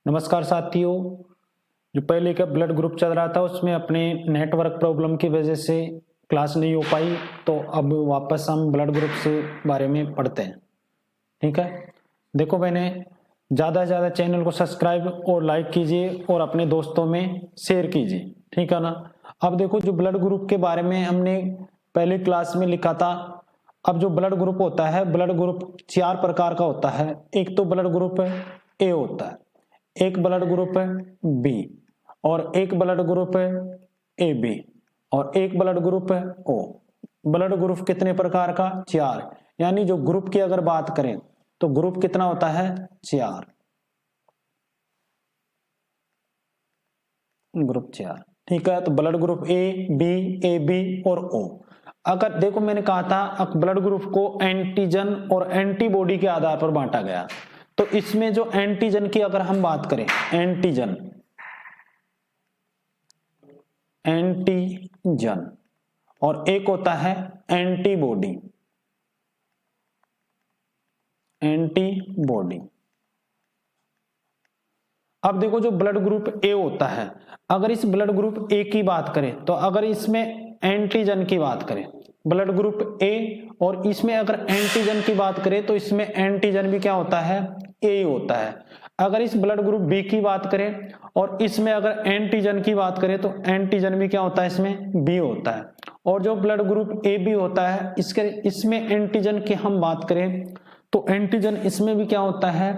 नमस्कार साथियों। जो पहले का ब्लड ग्रुप चल रहा था उसमें अपने नेटवर्क प्रॉब्लम की वजह से क्लास नहीं हो पाई, तो अब वापस हम ब्लड ग्रुप से बारे में पढ़ते हैं। ठीक है, देखो मैंने ज़्यादा से ज़्यादा चैनल को सब्सक्राइब और लाइक कीजिए और अपने दोस्तों में शेयर कीजिए, ठीक है ना। अब देखो, जो ब्लड ग्रुप के बारे में हमने पहले क्लास में लिखा था। अब जो ब्लड ग्रुप होता है, ब्लड ग्रुप 4 प्रकार का होता है। एक तो ब्लड ग्रुप ए होता है, एक ब्लड ग्रुप है बी, और एक ब्लड ग्रुप है ए बी, और एक ब्लड ग्रुप है ओ। ब्लड ग्रुप कितने प्रकार का? 4। यानी जो ग्रुप की अगर बात करें तो ग्रुप कितना होता है? 4। ग्रुप 4, ठीक है। तो ब्लड ग्रुप ए बी और ओ। अगर देखो, मैंने कहा था ब्लड ग्रुप को एंटीजन और एंटीबॉडी के आधार पर बांटा गया। तो इसमें जो एंटीजन की अगर हम बात करें, एंटीजन और एक होता है एंटीबॉडी। अब देखो, जो ब्लड ग्रुप ए होता है, अगर इस ब्लड ग्रुप ए की बात करें तो अगर इसमें एंटीजन की बात करें, ब्लड ग्रुप ए, और इसमें अगर एंटीजन की बात करें तो इसमें एंटीजन भी क्या होता है? ए होता है। अगर इस ब्लड ग्रुप बी की बात करें और इसमें अगर एंटीजन की बात करें तो एंटीजन भी क्या होता है? इसमें बी होता है। और जो ब्लड ग्रुप ए बी होता है, इसमें एंटीजन की हम बात करें तो एंटीजन इसमें भी क्या होता है?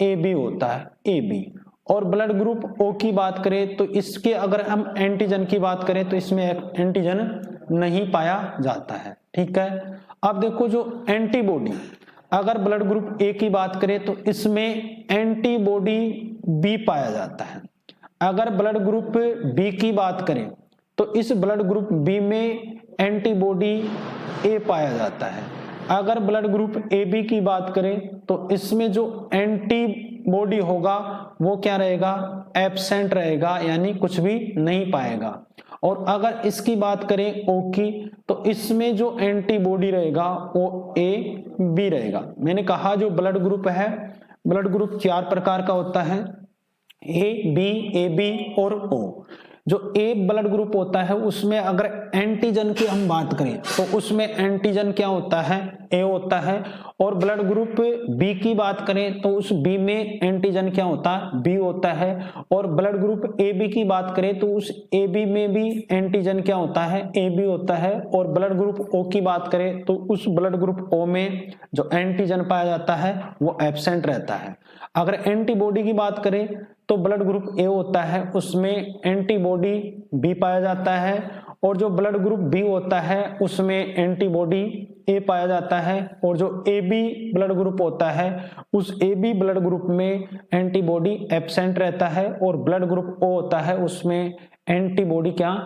ए बी होता है, ए बी। और ब्लड ग्रुप ओ की बात करें तो इसके अगर हम एंटीजन की बात करें तो इसमें एंटीजन नहीं पाया जाता है, ठीक है। अब देखो, जो एंटीबॉडी, अगर ब्लड ग्रुप ए की बात करें तो इसमें एंटीबॉडी बी पाया जाता है। अगर ब्लड ग्रुप बी की बात करें तो इस ब्लड ग्रुप बी में एंटीबॉडी ए पाया जाता है। अगर ब्लड ग्रुप ए बी की बात करें तो इसमें जो एंटीबॉडी होगा वो क्या रहेगा? एब्सेंट रहेगा, यानी कुछ भी नहीं पाएगा। और अगर इसकी बात करें ओ की, तो इसमें जो एंटीबॉडी रहेगा वो ए बी रहेगा। मैंने कहा जो ब्लड ग्रुप है, ब्लड ग्रुप 4 प्रकार का होता है, ए बी और ओ। जो ए ब्लड ग्रुप होता है उसमें अगर एंटीजन की हम बात करें तो उसमें एंटीजन क्या होता है? ए होता है। और ब्लड ग्रुप बी की बात करें तो उस बी में एंटीजन क्या होता है? बी होता है। और ब्लड ग्रुप ए बी की बात करें तो उस ए बी में भी एंटीजन क्या होता है? ए बी होता है। और ब्लड ग्रुप ओ की बात करें तो उस ब्लड ग्रुप ओ में जो एंटीजन पाया जाता है वो एब्सेंट रहता है। अगर एंटीबॉडी की बात करें तो ब्लड ग्रुप ए होता है, उसमें एंटीबॉडी बी पाया जाता है। और जो ब्लड ग्रुप बी होता है उसमें एंटीबॉडी ए पाया जाता है। और जो ए बी ब्लड ग्रुप होता है उस ए बी ब्लड ग्रुप में एंटीबॉडी एब्सेंट रहता है। और ब्लड ग्रुप ओ होता है उसमें एंटीबॉडी क्या?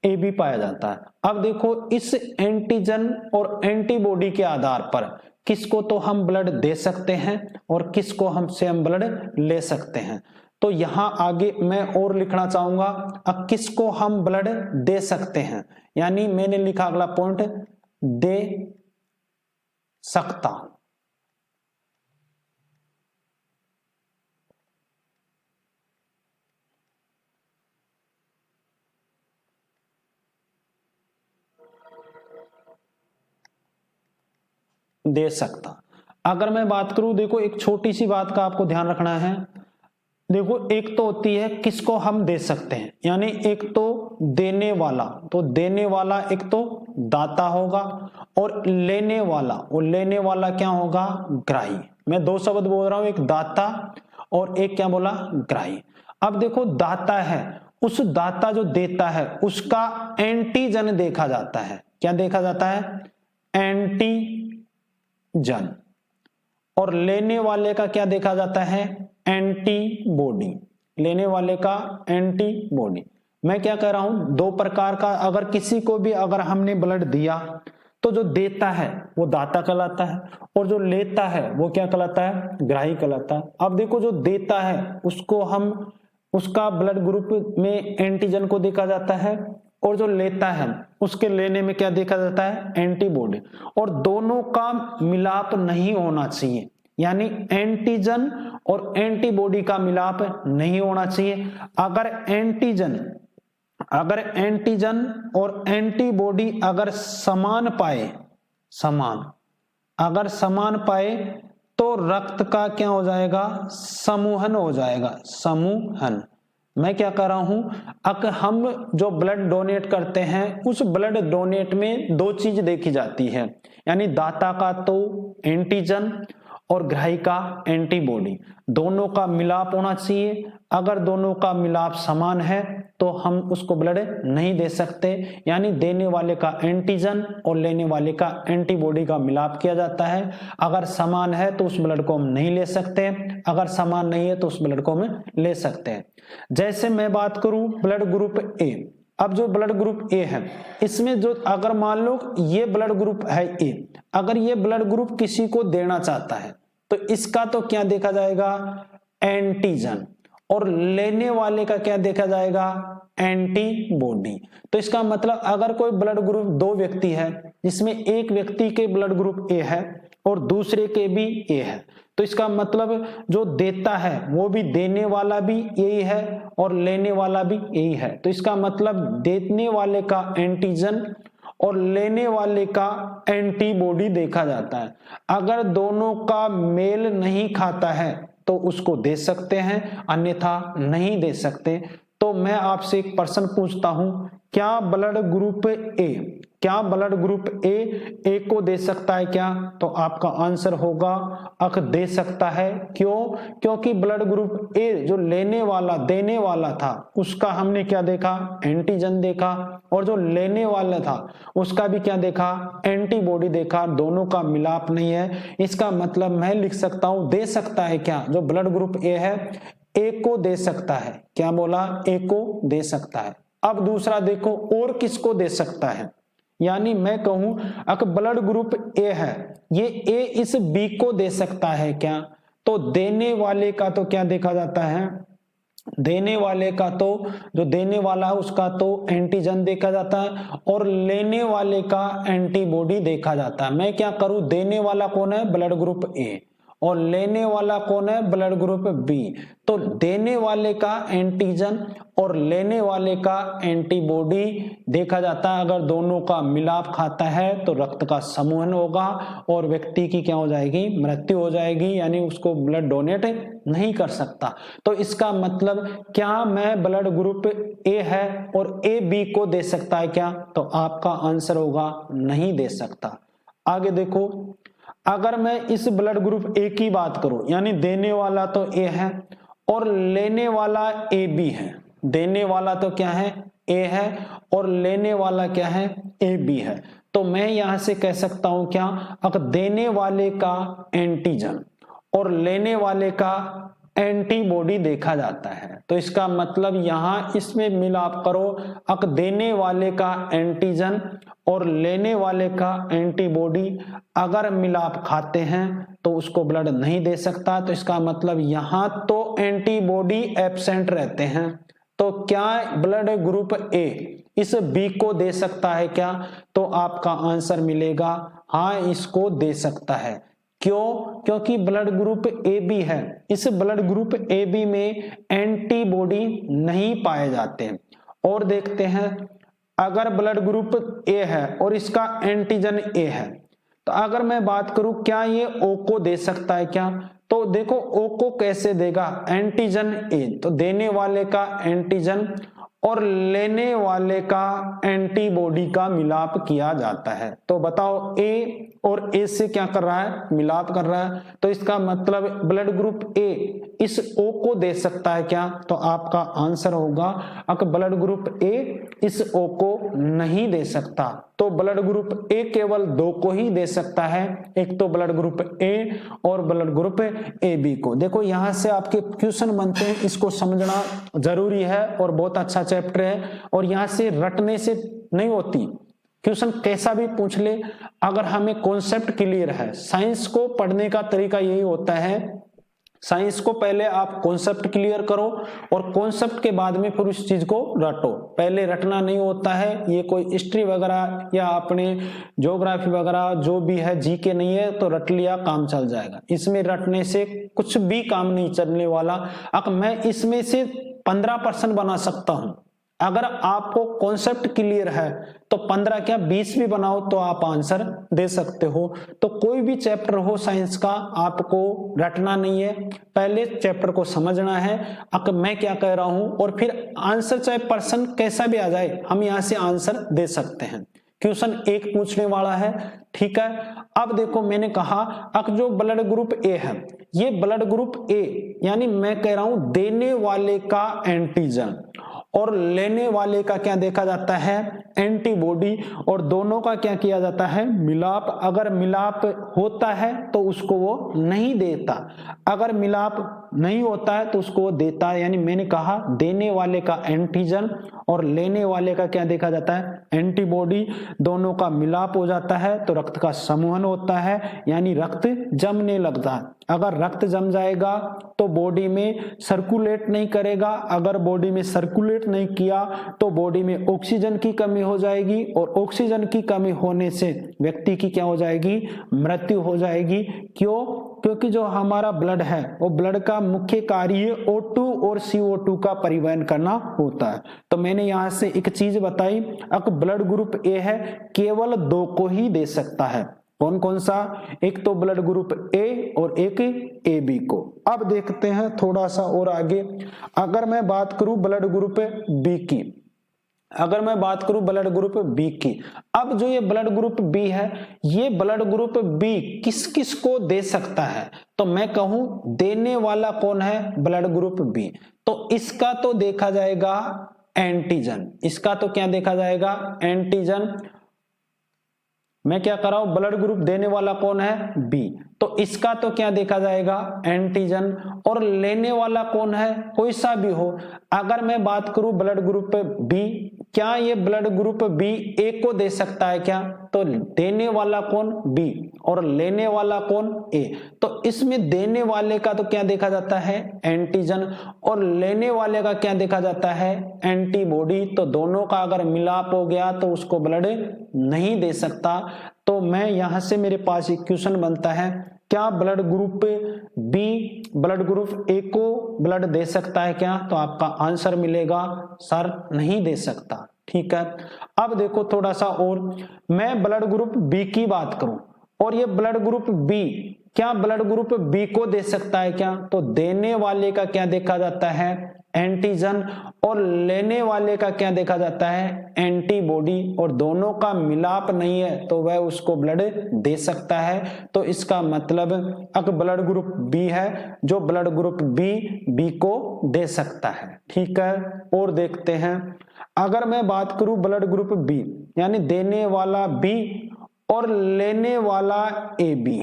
ए बी पाया जाता है। अब देखो, इस एंटीजन और एंटीबॉडी के आधार पर किसको तो हम ब्लड दे सकते हैं और किसको हमसे हम ब्लड ले सकते हैं। तो यहां आगे मैं और लिखना चाहूंगा, अब किसको हम ब्लड दे सकते हैं, यानी मैंने लिखा अगला पॉइंट, दे सकता। दे सकता। अगर मैं बात करूं, देखो एक छोटी सी बात का आपको ध्यान रखना है। देखो, एक तो होती है किसको हम दे सकते हैं, यानी एक तो देने वाला, तो देने वाला एक तो दाता होगा। और लेने वाला, वो लेने वाला क्या होगा? ग्राही। मैं 2 शब्द बोल रहा हूं, एक दाता और एक क्या बोला? ग्राही। अब देखो, दाता है, उस दाता जो देता है उसका एंटीजन देखा जाता है। क्या देखा जाता है? एंटीजन। और लेने वाले का क्या देखा जाता है? एंटीबॉडी। लेने वाले का एंटीबॉडी। मैं क्या कह रहा हूं, 2 प्रकार का, अगर किसी को भी अगर हमने ब्लड दिया तो जो देता है वो दाता कहलाता है और जो लेता है वो क्या कहलाता है? ग्राही कहलाता है। अब देखो, जो देता है उसको हम, उसका ब्लड ग्रुप में एंटीजन को देखा जाता है, और जो लेता है उसके लेने में क्या देखा जाता है? एंटीबॉडी। और दोनों का मिलाप नहीं होना चाहिए, यानी एंटीजन और एंटीबॉडी का मिलाप नहीं होना चाहिए। अगर एंटीजन और एंटीबॉडी अगर समान पाए तो रक्त का क्या हो जाएगा, समूहन हो जाएगा, समूहन। मैं क्या कर रहा हूं, अगर हम जो ब्लड डोनेट करते हैं उस ब्लड डोनेट में दो चीज देखी जाती है, यानी दाता का तो एंटीजन और ग्राही का एंटीबॉडी, दोनों का मिलाप होना चाहिए। अगर दोनों का मिलाप समान है तो हम उसको ब्लड नहीं दे सकते, यानी देने वाले का एंटीजन और लेने वाले का एंटीबॉडी का मिलाप किया जाता है। अगर समान है तो उस ब्लड को हम नहीं ले सकते, अगर समान नहीं है तो उस ब्लड को हम ले सकते हैं। जैसे मैं बात करूं ब्लड ग्रुप ए, अब जो ब्लड ग्रुप ए है इसमें जो अगर मान लो ये ब्लड ग्रुप है ए, अगर ये ब्लड ग्रुप किसी को देना चाहता है तो इसका तो क्या देखा जाएगा, एंटीजन, और लेने वाले का क्या देखा जाएगा, एंटीबॉडी। तो इसका मतलब अगर कोई ब्लड ग्रुप दो व्यक्ति है जिसमें एक व्यक्ति के ब्लड ग्रुप ए है और दूसरे के भी ए है, तो इसका मतलब जो देता है वो भी, देने वाला भी यही है और लेने वाला भी यही है। तो इसका मतलब देने वाले का एंटीजन और लेने वाले का एंटीबॉडी देखा जाता है। अगर दोनों का मेल नहीं खाता है तो उसको दे सकते हैं, अन्यथा नहीं दे सकते। तो मैं आपसे एक प्रश्न पूछता हूं, क्या ब्लड ग्रुप ए को दे सकता है क्या? तो आपका आंसर होगा अक दे सकता है। क्यों? क्योंकि ब्लड ग्रुप ए जो देने वाला था उसका हमने क्या देखा, एंटीजन देखा, और जो लेने वाला था उसका भी क्या देखा, एंटीबॉडी देखा। दोनों का मिलाप नहीं है। इसका मतलब मैं लिख सकता हूं दे सकता है क्या, जो ब्लड ग्रुप ए है ए को दे सकता है। क्या बोला, ए को दे सकता है। अब दूसरा देखो और किसको दे सकता है, यानी मैं कहूं अगर ब्लड ग्रुप ए है, ये ए इस बी को दे सकता है क्या? तो देने वाले का तो क्या देखा जाता है, देने वाले का तो जो देने वाला है उसका तो एंटीजन देखा जाता है और लेने वाले का एंटीबॉडी देखा जाता है। मैं क्या करूं, देने वाला कौन है, ब्लड ग्रुप ए, और लेने वाला कौन है, ब्लड ग्रुप बी। तो देने वाले का एंटीजन और लेने वाले का एंटीबॉडी देखा जाता है। अगर दोनों का मिलाप खाता है तो रक्त का समूहन होगा और व्यक्ति की क्या हो जाएगी, मृत्यु हो जाएगी, यानी उसको ब्लड डोनेट नहीं कर सकता। तो इसका मतलब क्या मैं ब्लड ग्रुप ए है और ए बी को दे सकता है क्या? तो आपका आंसर होगा नहीं दे सकता। आगे देखो, अगर मैं इस ब्लड ग्रुप ए की बात करूं, यानी देने वाला तो ए है और लेने वाला ए बी है। देने वाला तो क्या है, ए है, और लेने वाला क्या है, ए बी है। तो मैं यहां से कह सकता हूं क्या, अगर देने वाले का एंटीजन और लेने वाले का एंटीबॉडी देखा जाता है, तो इसका मतलब यहां इसमें मिलाप करो, अक देने वाले का एंटीजन और लेने वाले का एंटीबॉडी अगर मिलाप खाते हैं तो उसको ब्लड नहीं दे सकता। तो इसका मतलब यहां तो एंटीबॉडी एब्सेंट रहते हैं। तो क्या ब्लड ग्रुप ए इस बी को दे सकता है क्या? तो आपका आंसर मिलेगा हाँ, इसको दे सकता है। क्यों? क्योंकि ब्लड ग्रुप ए बी है, इस ब्लड ग्रुप ए बी में एंटीबॉडी नहीं पाए जाते। और देखते हैं, अगर ब्लड ग्रुप ए है और इसका एंटीजन ए है, तो अगर मैं बात करूं क्या ये ओ को दे सकता है क्या? तो देखो ओ को कैसे देगा, एंटीजन ए, तो देने वाले का एंटीजन और लेने वाले का एंटीबॉडी का मिलाप किया जाता है। तो बताओ ए और ए से क्या कर रहा है, मिलाप कर रहा है। तो इसका मतलब ब्लड ग्रुप ए इस ओ को दे सकता है क्या? तो आपका आंसर होगा अगर ब्लड ग्रुप ए इस ओ को नहीं दे सकता। तो ब्लड ग्रुप ए केवल दो को ही दे सकता है, एक तो ब्लड ग्रुप ए और ब्लड ग्रुप ए बी को। देखो यहां से आपके क्वेश्चन बनते हैं, इसको समझना जरूरी है और बहुत अच्छा चैप्टर है, और यहां से रटने से नहीं होती, क्वेश्चन कैसा भी पूछ ले, अगर हमें कॉन्सेप्ट क्लियर है। साइंस को पढ़ने का तरीका यही होता है, साइंस को पहले आप कॉन्सेप्ट क्लियर करो और कॉन्सेप्ट के बाद में फिर उस चीज को रटो। पहले रटना नहीं होता है, ये कोई हिस्ट्री वगैरह या अपने ज्योग्राफी वगैरह जो भी है जीके नहीं है तो रट लिया काम चल जाएगा। इसमें रटने से कुछ भी काम नहीं चलने वाला। अब मैं इसमें से 15% बना सकता हूं। अगर आपको कॉन्सेप्ट क्लियर है तो 15 क्या 20 भी बनाओ तो आप आंसर दे सकते हो। तो कोई भी चैप्टर हो साइंस का, आपको रटना नहीं है, पहले चैप्टर को समझना है अब मैं क्या कह रहा हूं, और फिर आंसर चाहे पर्सन कैसा भी आ जाए हम यहां से आंसर दे सकते हैं। क्वेश्चन 1 पूछने वाला है, ठीक है। अब देखो मैंने कहा अब जो ब्लड ग्रुप ए है, ये ब्लड ग्रुप ए यानी मैं कह रहा हूं देने वाले का एंटीजन और लेने वाले का क्या देखा जाता है, एंटीबॉडी, और दोनों का क्या किया जाता है, मिलाप। अगर मिलाप होता है तो उसको वो नहीं देता, अगर मिलाप नहीं होता है तो उसको वो देता है। यानी मैंने कहा देने वाले का एंटीजन और लेने वाले का क्या देखा जाता है, एंटीबॉडी, दोनों का मिलाप हो जाता है तो रक्त का समूहन होता है, यानी रक्त जमने लगता है। अगर रक्त जम जाएगा तो बॉडी में सर्कुलेट नहीं करेगा, अगर बॉडी में सर्कुलेट नहीं किया तो बॉडी में ऑक्सीजन की कमी हो जाएगी, और ऑक्सीजन की कमी होने से व्यक्ति की क्या हो जाएगी, मृत्यु हो जाएगी। क्यों? क्योंकि जो हमारा ब्लड है वो ब्लड का मुख्य कार्य O2 और CO2 का परिवहन करना होता है। तो मैंने यहां से एक चीज बताई, अब ब्लड ग्रुप ए है केवल 2 को ही दे सकता है। कौन कौन सा? एक तो ब्लड ग्रुप ए और एक ए बी को। अब देखते हैं थोड़ा सा और आगे। अगर मैं बात करूं ब्लड ग्रुप बी की, अगर मैं बात करूं ब्लड ग्रुप बी की, अब जो ये ब्लड ग्रुप बी है, ये ब्लड ग्रुप बी किस किस को दे सकता है? तो मैं कहूं देने वाला कौन है, ब्लड ग्रुप बी। तो इसका तो देखा जाएगा एंटीजन, इसका तो क्या देखा जाएगा, एंटीजन। मैं क्या कर रहा हूं, ब्लड ग्रुप देने वाला कौन है, बी, तो इसका तो क्या देखा जाएगा, एंटीजन। और लेने वाला कौन है, कोई सा भी हो। अगर मैं बात करूं ब्लड ग्रुप बी, क्या ये ब्लड ग्रुप बी ए को दे सकता है क्या? तो देने वाला कौन, बी, और लेने वाला कौन, ए। तो इसमें देने वाले का तो क्या देखा जाता है, एंटीजन, और लेने वाले का क्या देखा जाता है, एंटीबॉडी। तो दोनों का अगर मिलाप हो गया तो उसको ब्लड नहीं दे सकता। तो मैं यहां से मेरे पास एक क्वेश्चन बनता है, क्या blood group B blood group A को ब्लड दे सकता है क्या? तो आपका आंसर मिलेगा सर नहीं दे सकता। ठीक है। अब देखो थोड़ा सा और, मैं ब्लड ग्रुप बी की बात करूं और ये ब्लड ग्रुप बी, क्या ब्लड ग्रुप बी को दे सकता है क्या? तो देने वाले का क्या देखा जाता है, एंटीजन, और लेने वाले का क्या देखा जाता है, एंटीबॉडी, और दोनों का मिलाप नहीं है तो वह उसको ब्लड दे सकता है। तो इसका मतलब अगर ब्लड ग्रुप बी है, जो ब्लड ग्रुप बी को दे सकता है। ठीक है। और देखते हैं, अगर मैं बात करूं ब्लड ग्रुप बी यानी देने वाला बी और लेने वाला ए बी,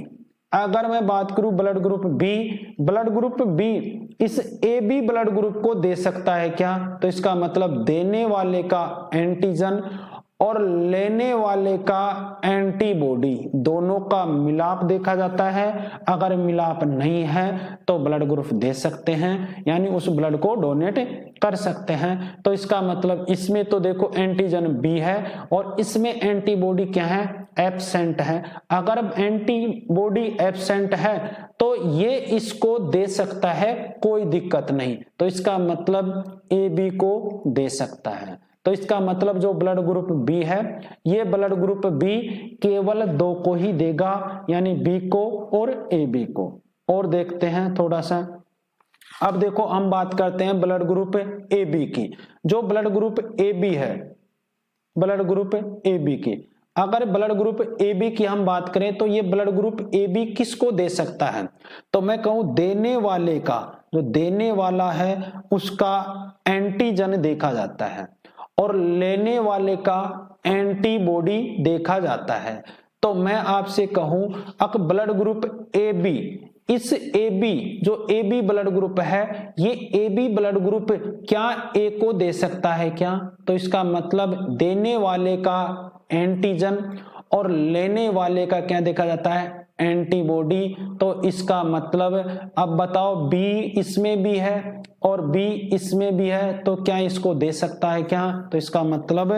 अगर मैं बात करूं ब्लड ग्रुप बी इस ए बी ब्लड ग्रुप को दे सकता है क्या? तो इसका मतलब देने वाले का एंटीजन और लेने वाले का एंटीबॉडी, दोनों का मिलाप देखा जाता है। अगर मिलाप नहीं है तो ब्लड ग्रुप दे सकते हैं, यानी उस ब्लड को डोनेट कर सकते हैं। तो इसका मतलब इसमें तो देखो एंटीजन बी है और इसमें एंटीबॉडी क्या है, एब्सेंट है। अगर एंटीबॉडी एब्सेंट है तो ये इसको दे सकता है, कोई दिक्कत नहीं। तो इसका मतलब ए बी को दे सकता है। तो इसका मतलब जो ब्लड ग्रुप बी है, ये ब्लड ग्रुप बी केवल 2 को ही देगा, यानी बी को और ए बी को। और देखते हैं थोड़ा सा, अब देखो हम बात करते हैं ब्लड ग्रुप ए बी की। जो ब्लड ग्रुप ए बी है, ब्लड ग्रुप ए बी की, अगर ब्लड ग्रुप ए बी की हम बात करें तो ये ब्लड ग्रुप ए बी किसको दे सकता है? तो मैं कहूं देने वाले का, जो देने वाला है उसका एंटीजन देखा जाता है और लेने वाले का एंटीबॉडी देखा जाता है। तो मैं आपसे कहूं अब ब्लड ग्रुप ए बी, इस ए बी जो ए बी ब्लड ग्रुप है, ये ए बी ब्लड ग्रुप क्या ए को दे सकता है क्या? तो इसका मतलब देने वाले का एंटीजन और लेने वाले का क्या देखा जाता है, एंटीबॉडी, तो इसका मतलब अब बताओ बी इसमें भी है और बी इसमें भी है, तो क्या इसको दे सकता है क्या? तो इसका मतलब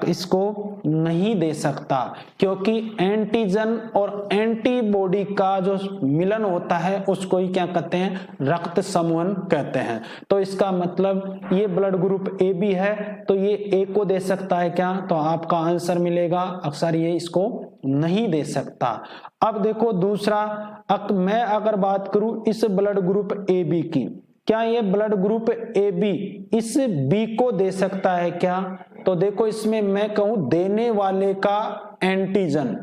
इसको नहीं दे सकता, क्योंकि एंटीजन और एंटीबॉडी का जो मिलन होता है उसको ही क्या कहते हैं? रक्त समूहन कहते हैं। तो इसका मतलब ये ब्लड ग्रुप ए बी है, तो ये ए को दे सकता है क्या? तो आपका आंसर मिलेगा अक्सर ये इसको नहीं दे सकता। अब देखो दूसरा, मैं अगर बात करूं इस ब्लड ग्रुप ए बी की, क्या ये ब्लड ग्रुप ए बी इस बी को दे सकता है क्या? तो देखो इसमें मैं कहूं देने वाले का एंटीजन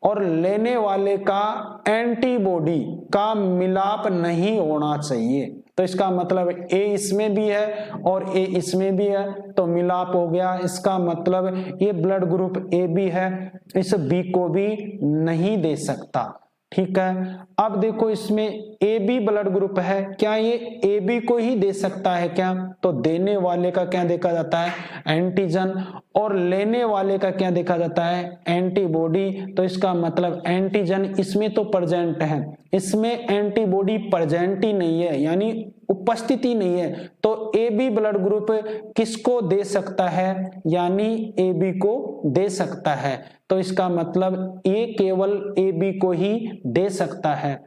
और लेने वाले का एंटीबॉडी का मिलाप नहीं होना चाहिए। तो इसका मतलब ए इसमें भी है और ए इसमें भी है, तो मिलाप हो गया। इसका मतलब ये ब्लड ग्रुप ए बी है, इस बी को भी नहीं दे सकता। ठीक है, अब देखो इसमें ए बी ब्लड ग्रुप है, क्या ये ए बी को ही दे सकता है क्या? तो देने वाले का क्या देखा जाता है? एंटीजन, और लेने वाले का क्या देखा जाता है? एंटीबॉडी। तो इसका मतलब एंटीजन इसमें तो प्रेजेंट है, इसमें एंटीबॉडी प्रेजेंट ही नहीं है, यानी उपस्थिति नहीं है, तो ए बी ब्लड ग्रुप किसको दे सकता है? यानी ए बी को दे सकता है। तो इसका मतलब ये केवल ए बी को ही दे सकता है।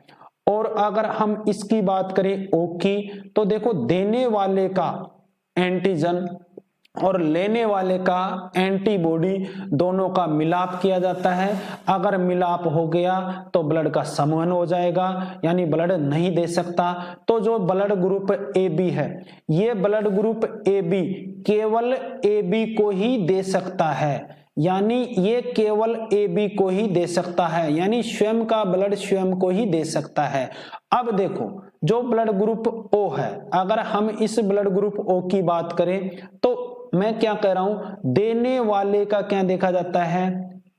और अगर हम इसकी बात करें ओ की, तो देखो देने वाले का एंटीजन और लेने वाले का एंटीबॉडी दोनों का मिलाप किया जाता है। अगर मिलाप हो गया तो ब्लड का समूहन हो जाएगा, यानी ब्लड नहीं दे सकता। तो जो ब्लड ग्रुप ए बी है, ये ब्लड ग्रुप ए बी केवल ए बी को ही दे सकता है, यानी ये केवल ए बी को ही दे सकता है, यानी स्वयं का ब्लड स्वयं को ही दे सकता है। अब देखो जो ब्लड ग्रुप ओ है, अगर हम इस ब्लड ग्रुप ओ की बात करें, तो मैं क्या कह रहा हूं, देने वाले का क्या देखा जाता है?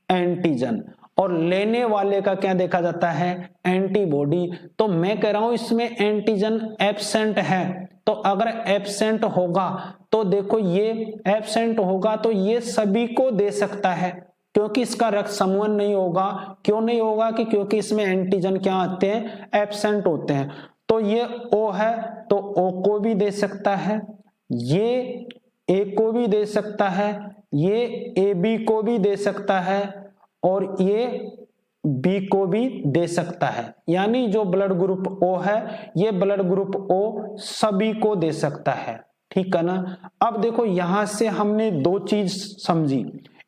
एंटीजन, और लेने वाले का क्या देखा जाता है? एंटीबॉडी। तो मैं कह रहा हूं इसमें एंटीजन एब्सेंट है, तो अगर एब्सेंट होगा तो देखो ये एब्सेंट होगा तो ये सभी को दे सकता है, क्योंकि इसका रक्त समूहन नहीं होगा। क्यों नहीं होगा? कि क्योंकि इसमें एंटीजन क्या आते हैं? एब्सेंट होते हैं। तो ये ओ है, तो ओ को भी दे सकता है, ये ए को भी दे सकता है, ये ए बी को भी दे सकता है, और ये बी को भी दे सकता है। यानी जो ब्लड ग्रुप ओ है, ये ब्लड ग्रुप ओ सभी को दे सकता है। ठीक है ना? अब देखो यहां से हमने दो चीज समझी,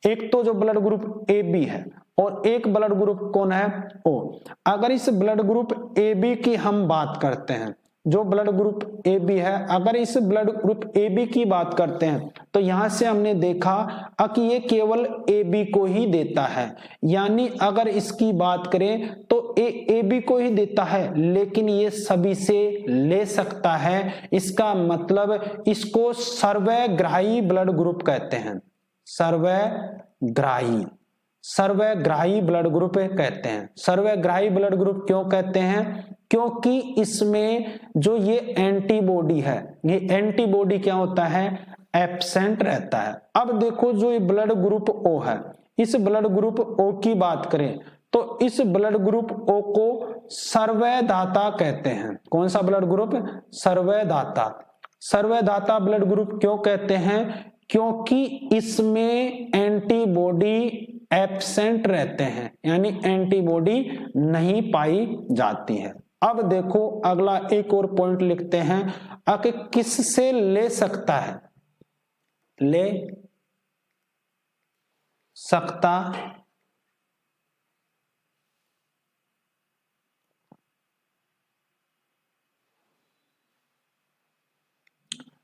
एक तो जो ब्लड ग्रुप ए बी है और एक ब्लड ग्रुप कौन है? ओ। अगर इस ब्लड ग्रुप ए बी की हम बात करते हैं, जो ब्लड ग्रुप ए बी है, अगर इस ब्लड ग्रुप ए बी की बात करते हैं, तो यहां से हमने देखा कि ये केवल ए बी को ही देता है, यानी अगर इसकी बात करें तो ए बी को ही देता है, लेकिन ये सभी से ले सकता है। इसका मतलब इसको सर्वग्राही ब्लड ग्रुप कहते हैं, सर्वग्राही, सर्वग्राही ब्लड ग्रुप कहते हैं। सर्वग्राही ब्लड ग्रुप क्यों कहते हैं? क्योंकि इसमें जो ये एंटीबॉडी है, ये एंटीबॉडी क्या होता है? एब्सेंट रहता है। अब देखो जो ये ब्लड ग्रुप ओ है, इस ब्लड ग्रुप ओ की बात करें तो इस ब्लड ग्रुप ओ को सर्वदाता कहते हैं। कौन सा ब्लड ग्रुप? सर्वदाता। सर्वदाता ब्लड ग्रुप क्यों कहते हैं? क्योंकि इसमें एंटीबॉडी एब्सेंट रहते हैं, यानी एंटीबॉडी नहीं पाई जाती है। अब देखो अगला एक और पॉइंट लिखते हैं कि किससे ले सकता है? ले सकता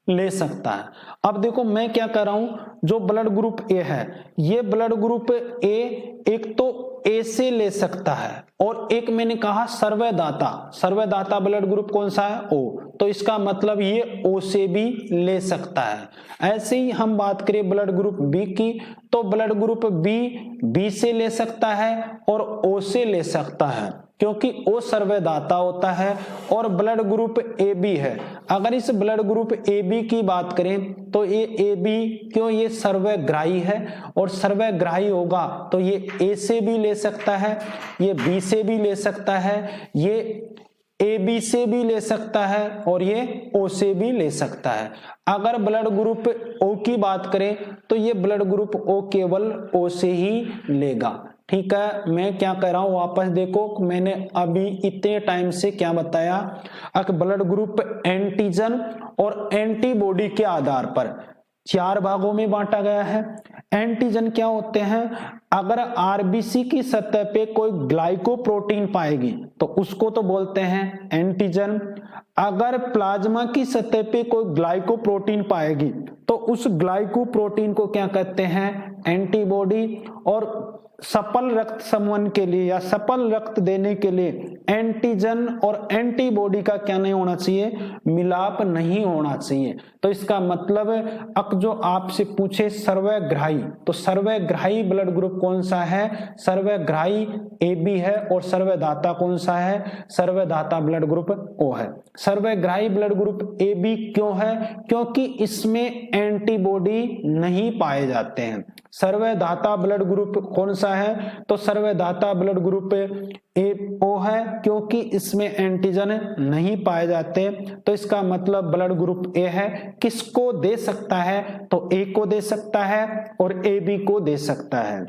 ले सकता है। अब देखो मैं क्या कर रहा हूं, जो ब्लड ग्रुप ए है, ये ब्लड ग्रुप ए एक तो ए से ले सकता है, और एक मैंने कहा सर्वदाता। सर्वदाता ब्लड ग्रुप कौन सा है? ओ। तो इसका मतलब ये ओ से भी ले सकता है। ऐसे ही हम बात करें ब्लड ग्रुप बी की, तो ब्लड ग्रुप बी बी से ले सकता है और ओ से ले सकता है। क्योंकि O सर्वदाता होता है और ब्लड ग्रुप AB है। अगर इस ब्लड ग्रुप AB की बात करें तो ये AB क्यों, ये सर्वग्राही है और सर्वग्राही होगा तो ये A से भी ले सकता है, ये B से भी ले सकता है, ये AB से भी ले सकता है और ये O से भी ले सकता है। अगर ब्लड ग्रुप O की बात करें तो ये ब्लड ग्रुप O केवल O से ही लेगा। ठीक है, मैं क्या कह रहा हूं वापस देखो, मैंने अभी इतने टाइम से क्या बताया, अगर ब्लड ग्रुप एंटीजन और एंटीबॉडी के आधार पर 4 भागों में बांटा गया है। एंटीजन क्या होते हैं, अगर आरबीसी की सतह पे कोई ग्लाइकोप्रोटीन पाएगी तो उसको तो बोलते हैं एंटीजन। अगर प्लाज्मा की सतह पे कोई ग्लाइकोप्रोटीन पाएगी तो उस ग्लाइकोप्रोटीन को क्या कहते हैं, एंटीबॉडी। और सफल रक्त समूहन के लिए या सफल रक्त देने के लिए एंटीजन और एंटीबॉडी का क्या नहीं होना चाहिए, मिलाप नहीं होना चाहिए। तो इसका मतलब अब जो आपसे पूछे सर्वग्राही, तो सर्वग्राही ब्लड ग्रुप कौन सा है, सर्वग्राही AB है और सर्वदाता कौन सा है, सर्वदाता ब्लड ग्रुप O है। सर्वग्राही ब्लड ग्रुप AB क्यों है, क्योंकि इसमें एंटीबॉडी नहीं पाए जाते हैं। सर्वदाता ब्लड ग्रुप कौन सा है, तो सर्वदाता ब्लड ग्रुप O है क्योंकि इसमें एंटीजन नहीं पाए जाते। तो इसका मतलब ब्लड ग्रुप A है, किसको दे सकता है, तो A को दे सकता है और AB को दे सकता है।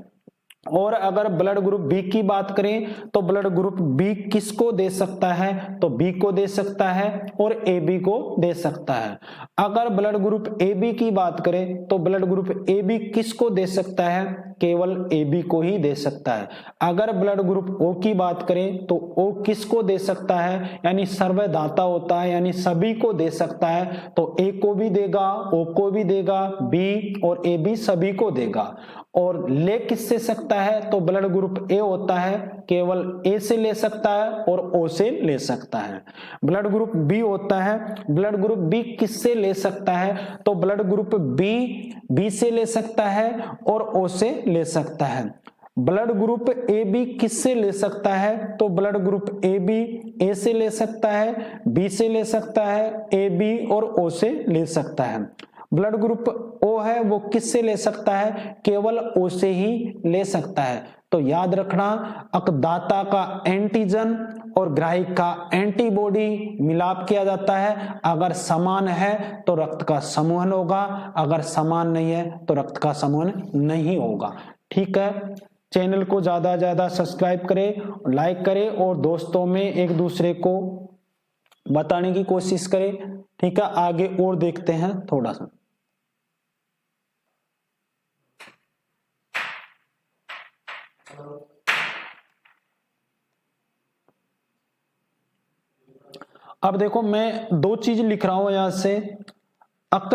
और अगर ब्लड ग्रुप बी की बात करें तो ब्लड ग्रुप बी किसको दे सकता है, तो बी को दे सकता है और ए बी को दे सकता है। अगर ब्लड ग्रुप ए बी की बात करें तो ब्लड ग्रुप ए बी किसको दे सकता है, केवल ए बी को ही दे सकता है। अगर ब्लड ग्रुप ओ की बात करें तो ओ किसको दे सकता है, यानी सर्वदाता होता है यानी सभी को दे सकता है, तो ए को भी देगा, ओ को भी देगा, बी और ए बी सभी को देगा। और ले किससे सकता है, तो ब्लड ग्रुप ए होता है केवल ए से ले सकता है और ओ से ले सकता है। ब्लड ग्रुप बी होता है, ब्लड ग्रुप बी किससे ले सकता है, तो ब्लड ग्रुप बी बी से ले सकता है और ओ से ले सकता है। ब्लड ग्रुप ए बी किससे ले सकता है, तो ब्लड ग्रुप ए बी ए से ले सकता है, बी से ले सकता है, ए बी और ओ से ले सकता है। ब्लड ग्रुप ओ है वो किससे ले सकता है, केवल ओ से ही ले सकता है। तो याद रखना, दाता का एंटीजन और ग्राहक का एंटीबॉडी मिलाप किया जाता है। अगर समान है तो रक्त का समूहन होगा, अगर समान नहीं है तो रक्त का समूहन नहीं होगा। ठीक है, चैनल को ज्यादा से ज्यादा सब्सक्राइब करें, लाइक करें और दोस्तों में एक दूसरे को बताने की कोशिश करें। ठीक है, आगे और देखते हैं थोड़ा सा। अब देखो मैं 2 चीज लिख रहा हूं यहां से।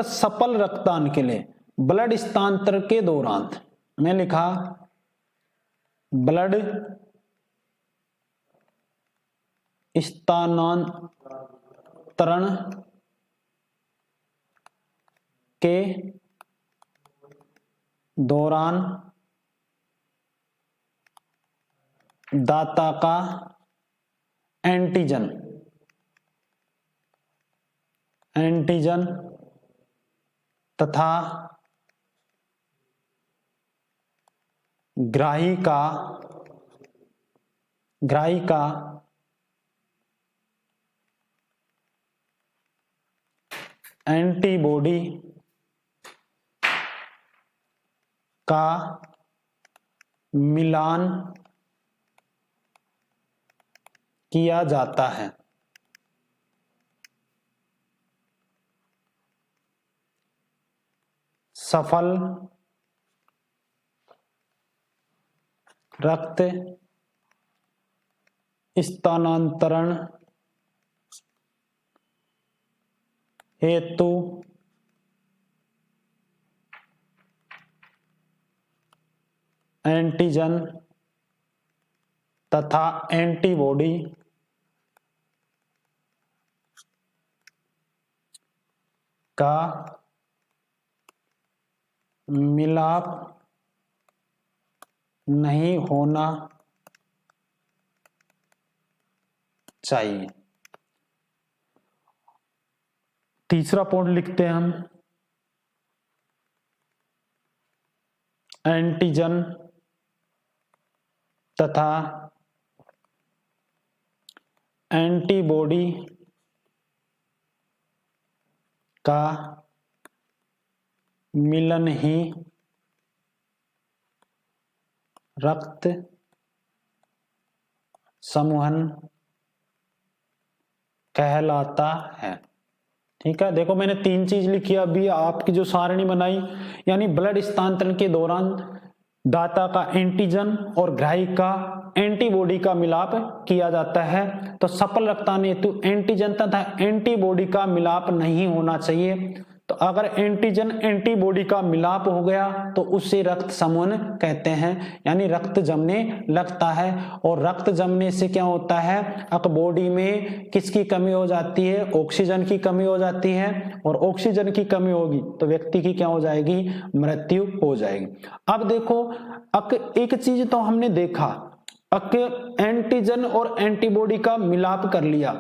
सफल रक्तदान के लिए ब्लड स्थानांतरण के दौरान मैं लिखा ब्लड स्थानांतरण के दौरान दाता का एंटीजन तथा ग्राही का एंटीबॉडी का मिलान किया जाता है। सफल रक्त स्थानांतरण हेतु एंटीजन तथा एंटीबॉडी का मिलाप नहीं होना चाहिए। तीसरा पॉइंट लिखते हैं हम, एंटीजन तथा एंटीबॉडी का मिलन ही रक्त समूहन कहलाता है। ठीक है, देखो मैंने 3 चीज लिखी, अभी आपकी जो सारणी बनाई, यानी ब्लड स्थानांतरण के दौरान दाता का एंटीजन और ग्राही का एंटीबॉडी का मिलाप किया जाता है। तो सफल रक्तदान हेतु एंटीजन तथा एंटीबॉडी का मिलाप नहीं होना चाहिए। तो अगर एंटीजन एंटीबॉडी का मिलाप हो गया तो उसे रक्त समूहन कहते हैं, यानी रक्त जमने लगता है। और रक्त जमने से क्या होता है, अब बॉडी में किसकी कमी हो जाती है, ऑक्सीजन की कमी हो जाती है, और ऑक्सीजन की कमी होगी तो व्यक्ति की क्या हो जाएगी, मृत्यु हो जाएगी। अब देखो, एक चीज तो हमने देखा, एंटीजन और एंटीबॉडी का मिलाप कर लिया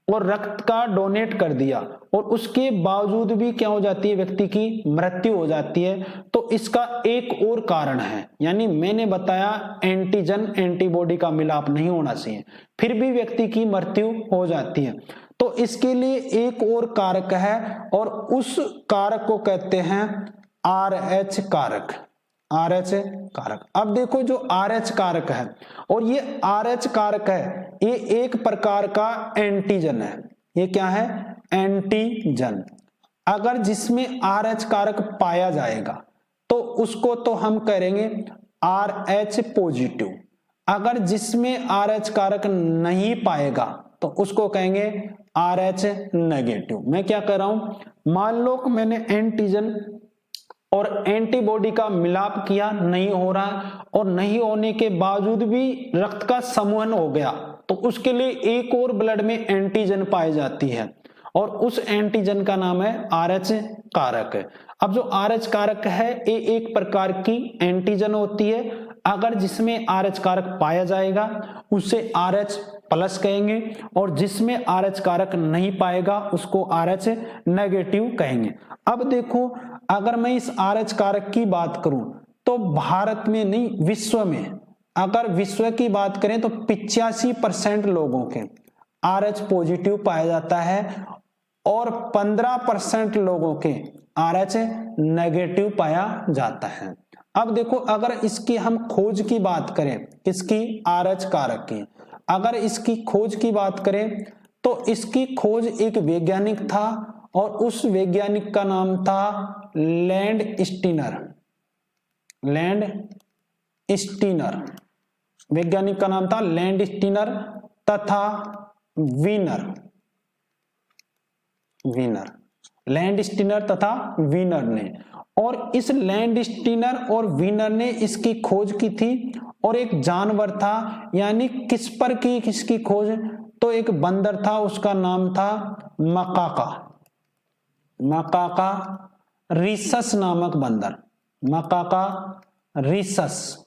और रक्त का डोनेट कर दिया, और उसके बावजूद भी क्या हो जाती है, व्यक्ति की मृत्यु हो जाती है। तो इसका एक और कारण है, यानी मैंने बताया एंटीजन एंटीबॉडी का मिलाप नहीं होना चाहिए, फिर भी व्यक्ति की मृत्यु हो जाती है। तो इसके लिए एक और कारक है, और उस कारक को कहते हैं RH कारक। RH कारक। अब देखो, जो RH कारक है, और ये RH कारक है, ये एक प्रकार का एंटीजन है। ये क्या है, एंटीजन। अगर जिसमें RH कारक पाया जाएगा तो उसको तो हम करेंगे RH पॉजिटिव। अगर जिसमें RH कारक नहीं पाएगा तो उसको कहेंगे RH नेगेटिव। मैं क्या कर रहा हूं, मान लो कि मैंने एंटीजन और एंटीबॉडी का मिलाप किया, नहीं हो रहा, और नहीं होने के बावजूद भी रक्त का समूहन हो गया, तो उसके लिए एक और ब्लड में एंटीजन पाई जाती है, और उस एंटीजन का नाम है RH कारक। अब जो RH कारक है, ये एक प्रकार की एंटीजन होती है। अगर जिसमें RH कारक पाया जाएगा उसे RH प्लस कहेंगे, और जिसमें RH कारक नहीं पाएगा उसको RH नेगेटिव कहेंगे। अब देखो, अगर मैं इस RH कारक की बात करूं तो भारत में नहीं, विश्व में, अगर विश्व की बात करें तो 85% लोगों के RH पॉजिटिव पाया जाता है, और 15% लोगों के RH नेगेटिव पाया जाता है। अब देखो, अगर इसकी हम खोज की बात करें, किसकी, RH कारक की, अगर इसकी खोज की बात करें तो इसकी खोज एक वैज्ञानिक था, और उस वैज्ञानिक का नाम था लैंड स्टीनर। लैंड स्टीनर, वैज्ञानिक का नाम था लैंड स्टीनर तथा वीनर। लैंड स्टीनर तथा वीनर ने, और इस लैंड स्टीनर और वीनर ने इसकी खोज की थी। और एक जानवर था, यानी किस पर की किसकी खोज, तो एक बंदर था, उसका नाम था मकाका। मकाका रीसस नामक बंदर, मकाका रीसस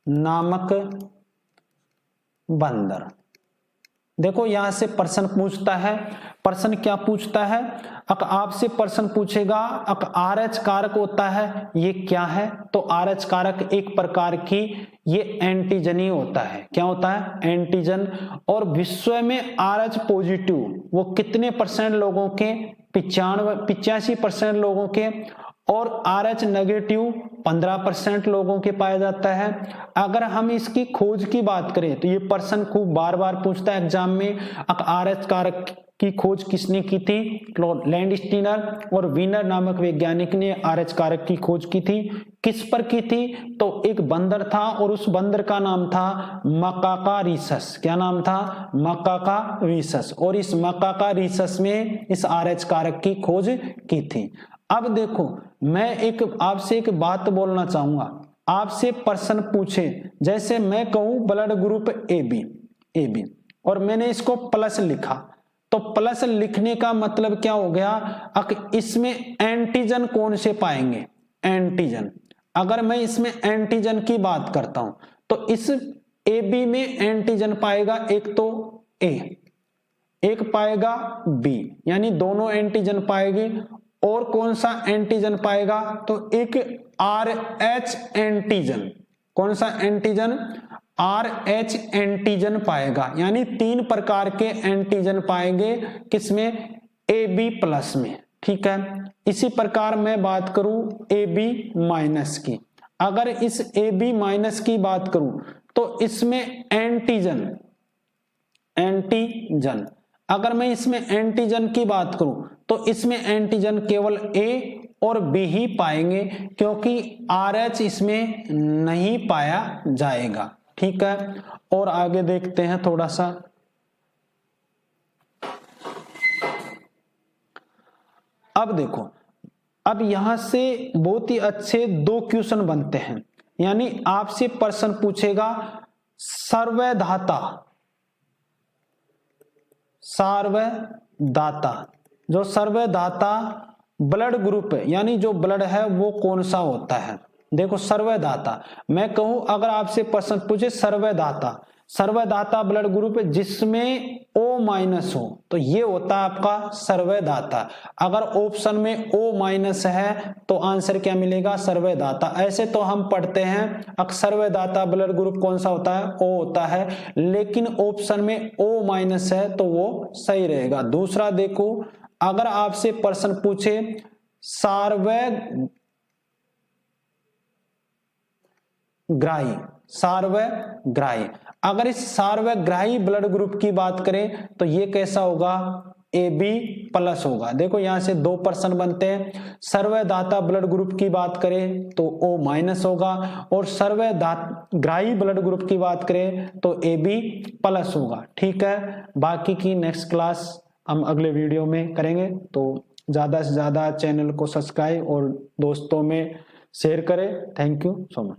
नामक बंदर। देखो, यहां से प्रश्न पूछता है, प्रश्न क्या पूछता है, आपसे प्रश्न पूछेगा RH कारक होता है, ये क्या है, तो RH कारक एक प्रकार की ये एंटीजन ही होता है। क्या होता है, एंटीजन। और विश्व में RH पॉजिटिव वो कितने % लोगों के, 85% लोगों के, और RH नेगेटिव 15% लोगों के पाया जाता है। अगर हम इसकी खोज की बात करें तो ये प्रश्न खूब बार बार पूछता है एग्जाम में, RH कारक की खोज किसने की थी, लैंड स्टीनर और वीनर नामक वैज्ञानिक ने RH कारक की खोज की थी। किस पर की थी, तो एक बंदर था, और उस बंदर का नाम था मकाका रीसस। क्या नाम था, मकाका रीसस। और इस मकाका रीसस में इस RH कारक की खोज की थी। अब देखो, मैं आपसे एक बात बोलना चाहूंगा, आपसे प्रश्न पूछे, जैसे मैं कहूं ब्लड ग्रुप AB और मैंने इसको प्लस लिखा, तो प्लस लिखने का मतलब क्या हो गया, इसमें एंटीजन कौन से पाएंगे, एंटीजन। अगर मैं इसमें एंटीजन की बात करता हूं तो इस ए बी में एंटीजन पाएगा, एक तो ए, एक पाएगा बी, यानी दोनों एंटीजन पाएगी। और कौन सा एंटीजन पाएगा, तो एक आर एच एंटीजन, कौन सा एंटीजन, आर एच एंटीजन पाएगा, यानी 3 प्रकार के एंटीजन पाएंगे किसमें, ए बी प्लस में। ठीक है, इसी प्रकार मैं बात करूं ए बी माइनस की, अगर इस ए बी माइनस की बात करूं तो इसमें एंटीजन, एंटीजन, अगर मैं इसमें एंटीजन की बात करूं तो इसमें एंटीजन केवल ए और बी ही पाएंगे, क्योंकि आर एच इसमें नहीं पाया जाएगा। ठीक है, और आगे देखते हैं थोड़ा सा। अब देखो, अब यहां से बहुत ही अच्छे 2 क्वेश्चन बनते हैं, यानी आपसे प्रश्न पूछेगा सर्वधाता, सार्वधाता, जो सर्वधाता ब्लड ग्रुप है, यानी जो ब्लड है वो कौन सा होता है। देखो सर्वधाता, मैं कहूं अगर आपसे प्रश्न पूछे सर्वधाता, सर्वधाता ब्लड ग्रुप जिसमें O माइनस हो तो ये होता है आपका सर्वधाता। अगर ऑप्शन में O माइनस है तो आंसर क्या मिलेगा, सर्वधाता। ऐसे तो हम पढ़ते हैं अक्सर सर्वधाता ब्लड ग्रुप कौन सा होता है, O होता है, लेकिन ऑप्शन में O माइनस है तो वो सही रहेगा। दूसरा देखो, अगर आपसे प्रश्न पूछे सार्वग्राही, सार्वग्राही, अगर इस सार्वग्राही ब्लड ग्रुप की बात करें तो ये कैसा होगा, ए बी प्लस होगा। देखो यहां से 2 प्रश्न बनते हैं, सर्वधाता ब्लड ग्रुप की बात करें तो O माइनस होगा, और सर्वग्राही ब्लड ग्रुप की बात करें तो ए बी प्लस होगा। ठीक है, बाकी की नेक्स्ट क्लास हम अगले वीडियो में करेंगे, तो ज्यादा से ज्यादा चैनल को सब्सक्राइब और दोस्तों में शेयर करें। Thank you so much.